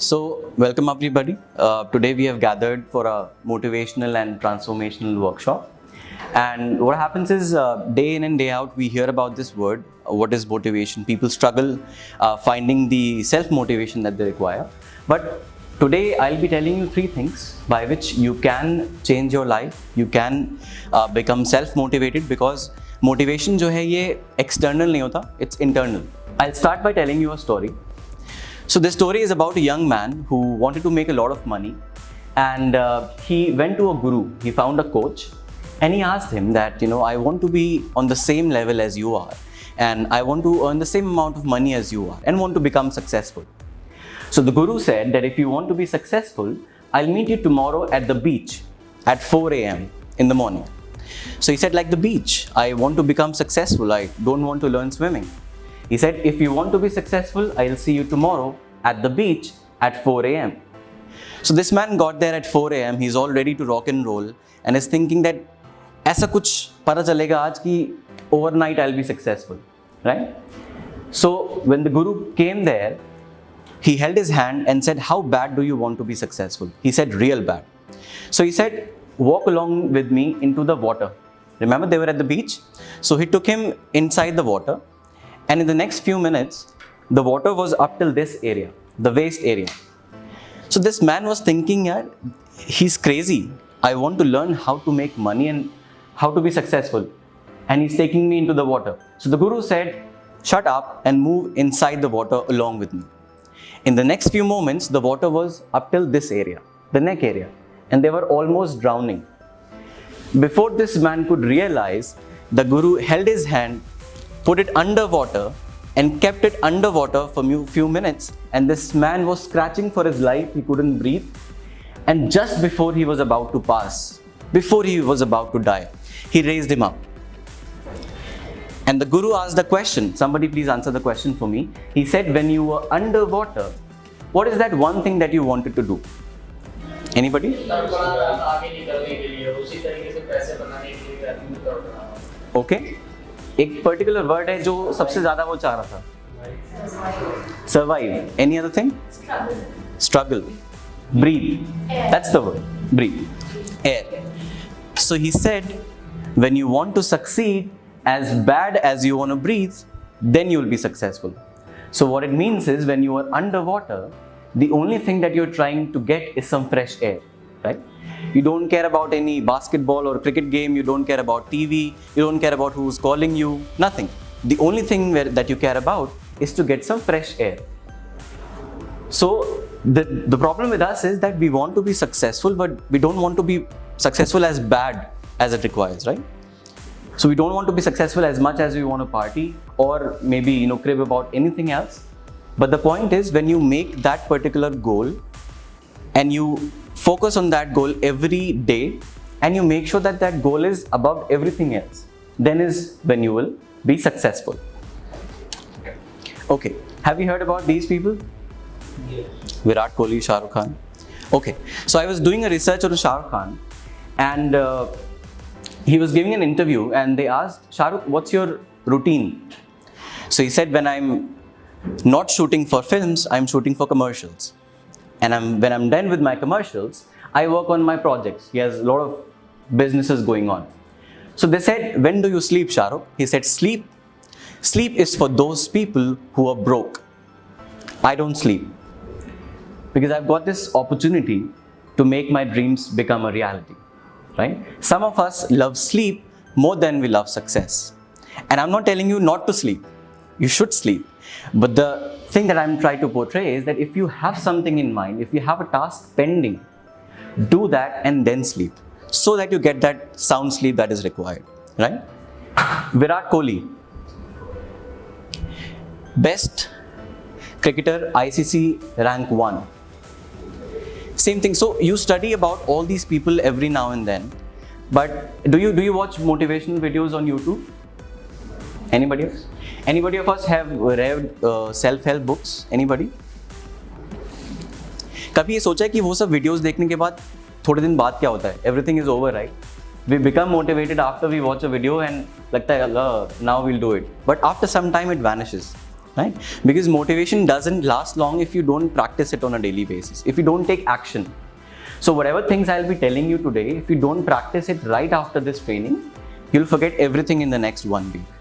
So, welcome everybody. Today we have gathered for a motivational and transformational workshop. And what happens is, day in and day out, we hear about this word. What is motivation? People struggle finding the self motivation that they require. But today I'll be telling you three things by which you can change your life. You can become self motivated because motivation जो है ये external नहीं होता, it's internal. I'll start by telling you a story. So this story is about a young man who wanted to make a lot of money, and he went to a guru. He found a coach, and he asked him that, I want to be on the same level as you are, and I want to earn the same amount of money as you are, and want to become successful. So the guru said that if you want to be successful, I'll meet you tomorrow at the beach at 4 a.m. in the morning. So he said, like the beach, I want to become successful. I don't want to learn swimming. He said, if you want to be successful, I'll see you tomorrow at the beach at 4 a.m. So this man got there at 4 a.m. He's all ready to rock and roll and is thinking that ऐसा कुछ पता चलेगा आज कि overnight I'll be successful, right? So when the guru came there, he held his hand and said, how bad do you want to be successful? He said, real bad. So he said, walk along with me into the water. Remember, they were at the beach. So he took him inside the water. And in the next few minutes, the water was up till this area, the waist area. So this man was thinking, yeah, he's crazy. I want to learn how to make money and how to be successful. And he's taking me into the water. So the guru said, shut up and move inside the water along with me. In the next few moments, the water was up till this area, the neck area. And they were almost drowning. Before this man could realize, the guru held his hand, put it underwater and kept it underwater for a few minutes, and this man was scratching for his life. He couldn't breathe, and just before he was about to pass, before he was about to die, he raised him up. And the guru asked the question, somebody please answer the question for me. He said, when you were underwater, what is that one thing that you wanted to do? Anybody? Okay. एक particular word है जो सबसे ज्यादा वो चाह रहा था. Survive. Any other thing? Struggle. Breathe. That's the word. Breathe. Air. So he said, when you want to succeed as bad as you want to breathe, then you will be successful. So what it means is, when you are underwater, the only thing that you're trying to get is some fresh air, right? You don't care about any basketball or cricket game. You don't care about TV. You don't care about who's calling you. Nothing. The only thing that you care about is to get some fresh air. So the problem with us is that we want to be successful, but we don't want to be successful as bad as it requires, right? So we don't want to be successful as much as we want to party or maybe crib about anything else. But the point is, when you make that particular goal and you focus on that goal every day and you make sure that that goal is above everything else, then is when you will be successful. Okay, have you heard about these people? Yes. Virat Kohli, Shah Rukh Khan. Okay, so I was doing a research on Shah Rukh Khan, and he was giving an interview, and they asked, Shah Rukh, what's your routine? So he said, when I'm not shooting for films, I'm shooting for commercials. And when I'm done with my commercials, I work on my projects. He has a lot of businesses going on. So they said, when do you sleep, Shah Rukh? He said, sleep. Sleep is for those people who are broke. I don't sleep because I've got this opportunity to make my dreams become a reality, right? Some of us love sleep more than we love success. And I'm not telling you not to sleep. You should sleep. But the thing that I'm trying to portray is that if you have something in mind, if you have a task pending, do that and then sleep so that you get that sound sleep that is required, right? Virat Kohli, best cricketer, ICC rank 1. Same thing. So you study about all these people every now and then, but do you watch motivational videos on YouTube? Anybody else? Anybody of us have read self-help books? Anybody? कभी ये सोचा है कि वो सब videos देखने के बाद थोड़े दिन बाद क्या होता है? Everything is over, right? We become motivated after we watch a video and लगता है now we'll do it. But after some time it vanishes, right? Because motivation doesn't last long if you don't practice it on a daily basis, if you don't take action. So whatever things I'll be telling you today, if you don't practice it right after this training, you'll forget everything in the next 1 week.